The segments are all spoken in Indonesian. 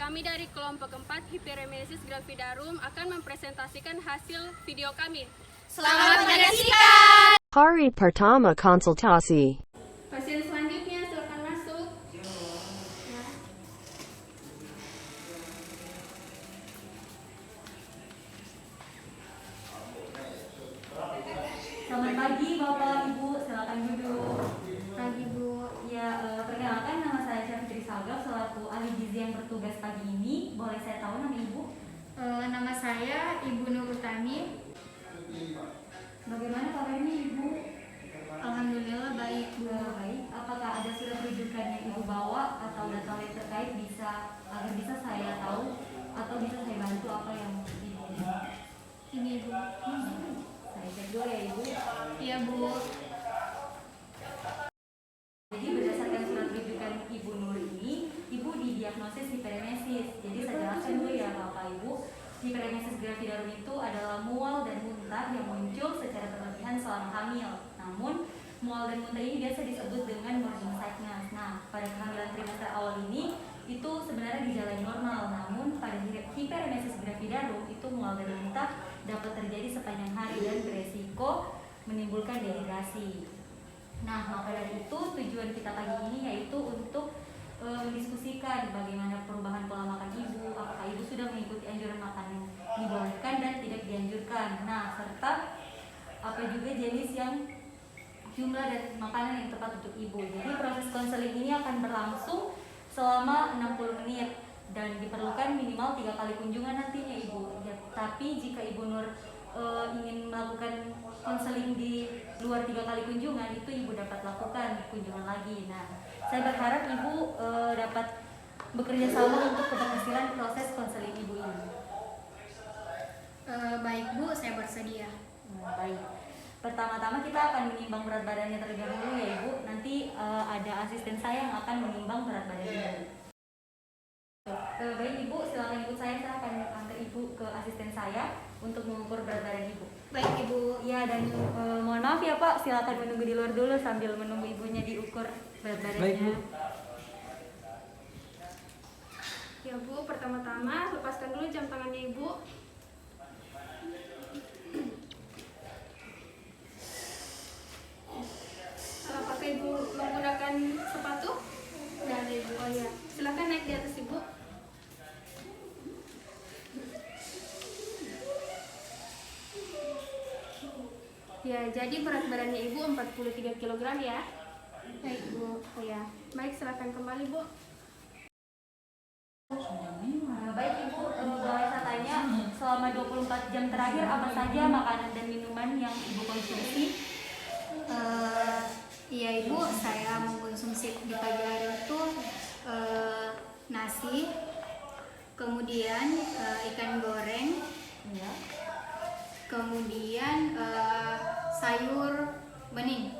Kami dari kelompok 4 Hyperemesis gravidarum akan mempresentasikan hasil video kami. Selamat menyaksikan! Hari pertama konsultasi. Pasien selanjutnya silakan masuk. Selamat pagi Bapak Ibu, silakan duduk. Pagi Bu. Ya, perkenalkan nama saya Syafitri Salgaf selaku ahli gizi yang bertugas pagi ini. Boleh saya tahu nama Ibu? Nama saya Ibu Nur Utami. Bagaimana kabarnya Ibu? Alhamdulillah baik Bu. Baik. Apakah ada surat rujukan yang Ibu bawa atau data lain terkait agar bisa saya tahu atau bisa saya bantu apa yang Ibu? Ini Bu. Saya cek dulu ya Ibu. Iya Bu. Jadi berdasarkan surat rujukan Ibu Nur ini, Ibu didiagnosis hiperemesis. Jadi saya jelaskan dulu ya Bapak Ibu. Hyperemesis gravidarum itu adalah mual dan muntah yang muncul secara berlebihan selama hamil. Namun, mual dan muntah ini biasa disebut dengan morning sickness. Nah, pada kehamilan trimester awal ini itu sebenarnya gejala yang normal. Namun, pada hyperemesis gravidarum itu mual dan muntah dapat terjadi sepanjang hari dan beresiko menimbulkan dehidrasi. Nah, maka dari itu tujuan kita pagi ini yaitu untuk mendiskusikan bagaimana perubahan pola makan ibu, apakah ibu sudah mengikuti anjuran makan yang dibolehkan dan tidak dianjurkan. Nah, serta apa juga jenis yang jumlah dan makanan yang tepat untuk ibu. Jadi proses konseling ini akan berlangsung selama 60 menit dan diperlukan minimal 3 kali kunjungan nantinya ibu. Ya, tapi jika Ibu Nur ingin melakukan konseling di luar 3 kali kunjungan, itu ibu dapat lakukan kunjungan lagi. Nah, saya berharap ibu dapat bekerja sama untuk keberhasilan proses konseling ibu ini. Baik Bu, saya bersedia. Baik. Pertama-tama kita akan menimbang berat badannya terlebih dahulu ya ibu. Nanti ada asisten saya yang akan menimbang berat badannya. Baik ibu, silakan ikut saya akan antar ibu ke asisten saya untuk mengukur berat badan ibu. Baik Ibu. Ya, dan mohon maaf ya Pak, silakan menunggu di luar dulu sambil menunggu ibunya diukur berat badannya. Baik, Bu. Ya Bu, pertama-tama lepaskan dulu jam tangannya Ibu. Apakah Ibu menggunakan sepatu? Tidak ada Ibu. Oh ya, silakan naik di atas Ibu. Ya, jadi berat badannya Ibu 43 kg ya. Baik Bu. Oh ya, baik silakan kembali Bu. Baik Ibu, boleh saya tanya selama 24 jam terakhir apa saja makanan dan minuman yang Ibu konsumsi? Iya Ibu, saya mengkonsumsi di pagi hari itu nasi, kemudian ikan goreng, Ya. kemudian sayur bening.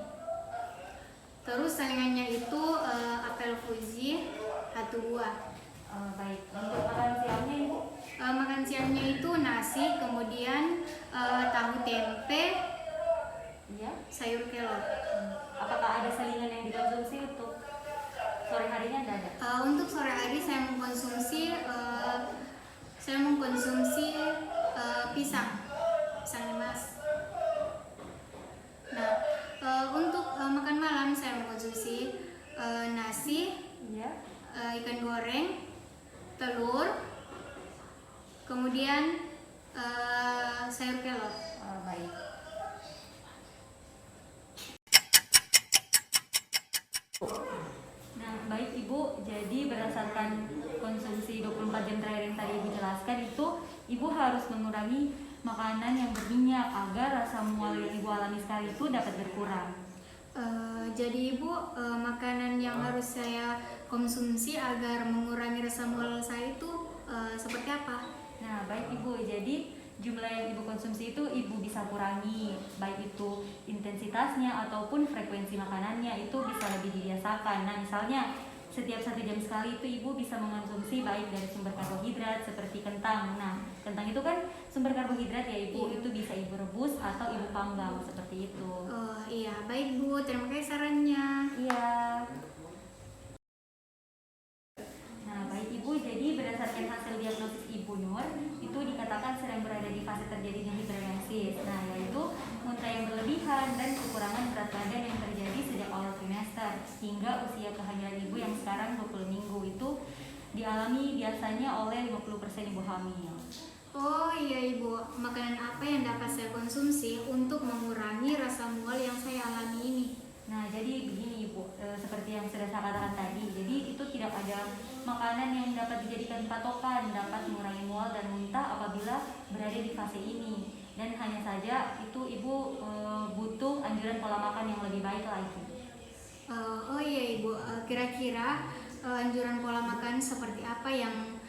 Terus saringannya itu apel Fuji 1 buah. Baik, untuk makan siangnya Ibu? Makan siangnya itu nasi, kemudian tahu tempe, Iya. sayur kelor. Apakah ada selingan yang dikonsumsi untuk sore harinya? Tidak ada. Untuk sore hari saya mengkonsumsi pisang emas. Nah, untuk makan malam saya mengkonsumsi nasi, Iya. ikan goreng, telur, kemudian sayur kelor. Baik. Nah, baik Ibu, jadi berdasarkan konsumsi 24 jam terakhir yang tadi Ibu jelaskan itu, Ibu harus mengurangi makanan yang berminyak agar rasa mual yang Ibu alami sekali itu dapat berkurang. Jadi Ibu, makanan yang harus saya konsumsi agar mengurangi rasa mual saya itu seperti apa? Nah, baik Ibu, jadi jumlah yang Ibu konsumsi itu Ibu bisa kurangi, baik itu intensitasnya ataupun frekuensi makanannya itu bisa lebih dibiasakan. Nah, misalnya setiap 1 jam sekali itu Ibu bisa mengkonsumsi baik dari sumber karbohidrat seperti kentang. Nah, kentang itu kan sumber karbohidrat ya Ibu, Iya. itu bisa Ibu rebus atau Ibu panggang seperti itu. Oh iya, baik Bu, terima kasih sarannya. Iya. Nah, baik Ibu, jadi berdasarkan umur itu dikatakan sedang berada di fase terjadinya hiperemesis. Nah, yaitu muntah yang berlebihan dan kekurangan berat badan yang terjadi sejak awal trimester hingga usia kehamilan ibu yang sekarang 20 minggu itu dialami biasanya oleh 50% ibu hamil. Oh iya Ibu, makanan apa yang dapat saya konsumsi untuk mengurangi rasa mual yang saya alami ini? Nah, jadi begini Ibu, seperti yang sudah saya katakan tadi, jadi itu tidak ada makanan yang dapat dijadikan patokan dapat mengurangi mual dan muntah apabila berada di fase ini. Dan hanya saja itu Ibu butuh anjuran pola makan yang lebih baik lagi. Oh iya Ibu, kira-kira anjuran pola makan seperti apa yang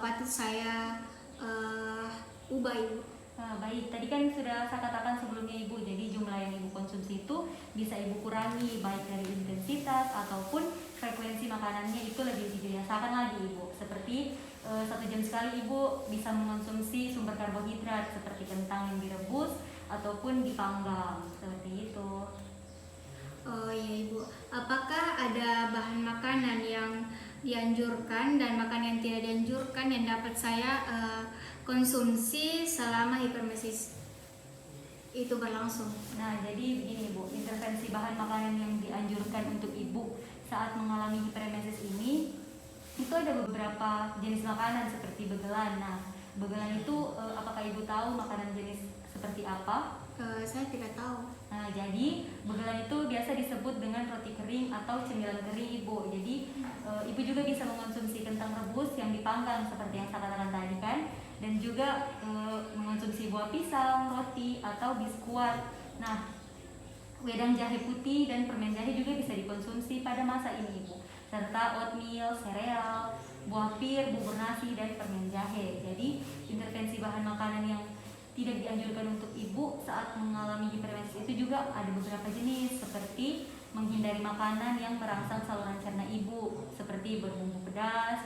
patut saya ubah Ibu? Baik, tadi kan sudah saya katakan sebelumnya Ibu, jadi jumlah yang Ibu konsumsi itu bisa Ibu kurangi baik dari intensitas ataupun frekuensi makanannya itu lebih dibiasakan lagi Ibu. Seperti 1 jam sekali Ibu bisa mengonsumsi sumber karbohidrat seperti kentang yang direbus ataupun dipanggang, seperti itu. Oh iya Ibu, apakah ada bahan makanan yang dianjurkan dan makanan yang tidak dianjurkan yang dapat saya konsumsi selama hipermesis itu berlangsung? Nah, jadi begini Bu, intervensi bahan makanan yang dianjurkan untuk Ibu saat mengalami hiperemesis ini itu ada beberapa jenis makanan seperti begelan. Nah, begelan itu apakah Ibu tahu makanan jenis seperti apa? Saya tidak tahu. Nah, jadi begelan itu biasa disebut dengan roti kering atau cemilan kering Ibu. Jadi Ibu juga bisa mengonsumsi kentang rebus yang dipanggang seperti yang saya katakan tadi kan, dan juga mengonsumsi buah pisang, roti atau biskuat. Nah, wedang jahe putih dan permen jahe juga bisa dikonsumsi pada masa ini Ibu, serta oatmeal, sereal, buah pir, bubur nasi dan permen jahe. Jadi intervensi bahan makanan yang tidak dianjurkan untuk Ibu saat mengalami hiperemesis itu juga ada beberapa jenis, seperti menghindari makanan yang merangsang saluran cerna Ibu, seperti berbumbu pedas,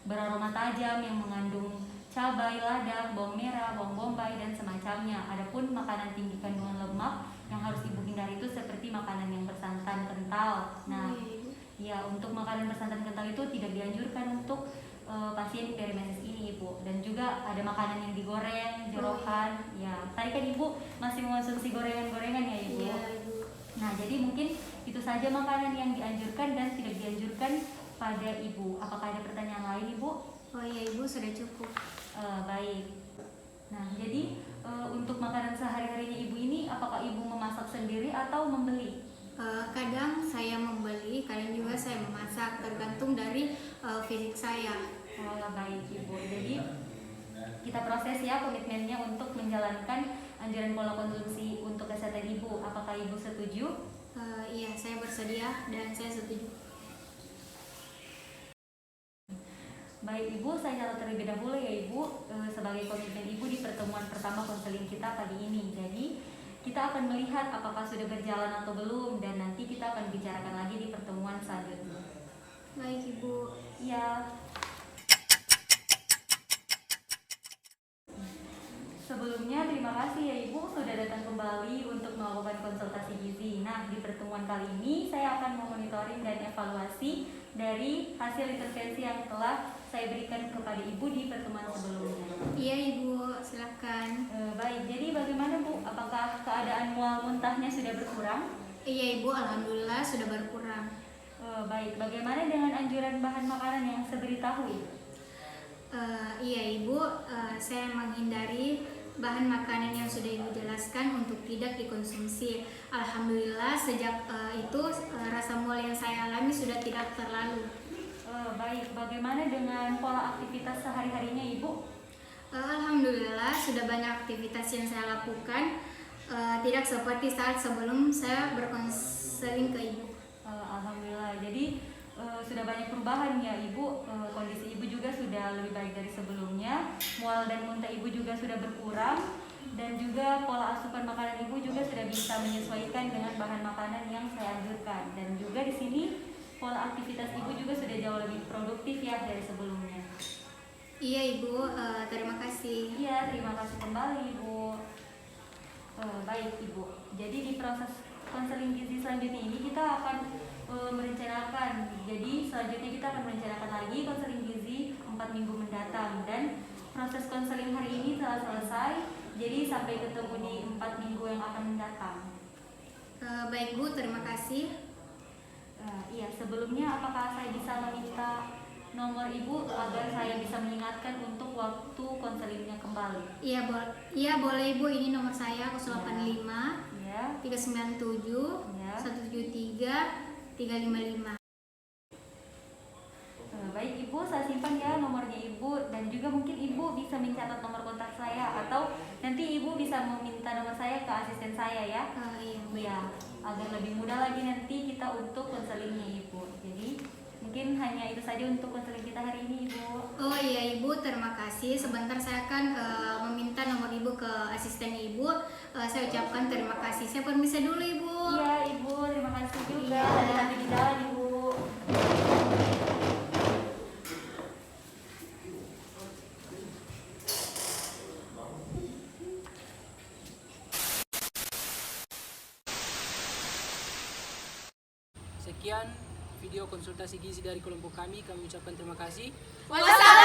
beraroma tajam yang mengandung cabai, lada, bawang merah, bawang bombay dan semacamnya. Adapun makanan tinggi kandungan lemak yang harus Ibu hindari itu seperti makanan yang bersantan kental. Nah, ya untuk makanan bersantan kental itu tidak dianjurkan untuk pasien hiperemesis ini Ibu. Dan juga ada makanan yang digoreng, jerohan. Ya, tadi kan Ibu masih mengonsumsi gorengan-gorengan ya Ibu. Iya Ibu. Nah, jadi mungkin itu saja makanan yang dianjurkan dan tidak dianjurkan pada Ibu. Apakah ada pertanyaan lain Ibu? Oh iya Ibu, sudah cukup. Baik. Nah, jadi untuk makanan sehari-harinya Ibu ini apakah Ibu memasak sendiri atau membeli? Kadang saya membeli, kadang juga saya memasak, tergantung dari fisik saya. Baik Ibu. Jadi kita proses ya komitmennya untuk menjalankan anjuran pola konsumsi untuk kesehatan Ibu. Apakah Ibu setuju? Iya, saya bersedia dan saya setuju. Baik Ibu, saya catat terlebih dahulu ya Ibu sebagai komitmen Ibu di pertemuan pertama konseling kita pagi ini. Jadi kita akan melihat apakah sudah berjalan atau belum, dan nanti kita akan bicarakan lagi di pertemuan selanjutnya. Baik Ibu. Ya. Sebelumnya terima kasih ya Ibu sudah datang kembali untuk melakukan konsultasi gizi. Nah, di pertemuan kali ini saya akan memonitoring dan evaluasi dari hasil intervensi yang telah saya berikan kepada Ibu di pertemuan sebelumnya. Iya Ibu, silakan. Baik, jadi bagaimana Bu? Apakah keadaan mual muntahnya sudah berkurang? Iya Ibu, alhamdulillah sudah berkurang. Baik, bagaimana dengan anjuran bahan makanan yang saya beritahu Ibu? Iya Ibu, saya menghindari bahan makanan yang sudah Ibu jelaskan untuk tidak dikonsumsi. Alhamdulillah sejak itu rasa mual yang saya alami sudah tidak terlalu. Baik, bagaimana dengan pola aktivitas sehari-harinya Ibu? Alhamdulillah sudah banyak aktivitas yang saya lakukan, tidak seperti saat sebelum saya berkonseling ke Ibu. Alhamdulillah, jadi sudah banyak perubahan ya Ibu. Kondisi Ibu juga sudah lebih baik dari sebelumnya. Mual dan muntah Ibu juga sudah berkurang, dan juga pola asupan makanan Ibu juga sudah bisa menyesuaikan dengan bahan makanan yang saya anjurkan. Dan juga di sini pola aktivitas Ibu juga sudah jauh lebih produktif ya dari sebelumnya. Iya Ibu, terima kasih. Iya, terima kasih kembali Ibu. Baik Ibu, jadi di proses konseling gizi selanjutnya ini kita akan merencanakan. Jadi selanjutnya kita akan merencanakan lagi konseling gizi 4 minggu mendatang, dan dan proses konseling hari ini telah selesai. Jadi sampai ketemu di 4 minggu yang akan mendatang. Baik Bu, terima kasih. Iya, sebelumnya apakah saya bisa meminta nomor Ibu agar saya bisa mengingatkan untuk waktu konselingnya kembali? Iya boleh Ibu, ini nomor saya 085 Ya. 397 Ya. 173 355. Baik Ibu, saya simpan ya nomornya Ibu, dan juga mungkin Ibu bisa mencatat nomor kontak saya atau nanti Ibu bisa meminta nomor saya ke asisten saya ya. Iya. Ya, agar lebih mudah lagi nanti kita untuk konselingnya Ibu. Jadi mungkin hanya itu saja untuk konseling kita hari ini Ibu. Oh iya Ibu, terima kasih. Sebentar saya akan meminta nomor Ibu ke asisten Ibu. Saya ucapkan terima kasih. Saya permisi dulu Ibu. Iya Ibu, terima kasih juga. Iya. Hati-hati di jalan Ibu. Sekian video konsultasi gizi dari kelompok kami. Kami ucapkan terima kasih. Wassalamualaikum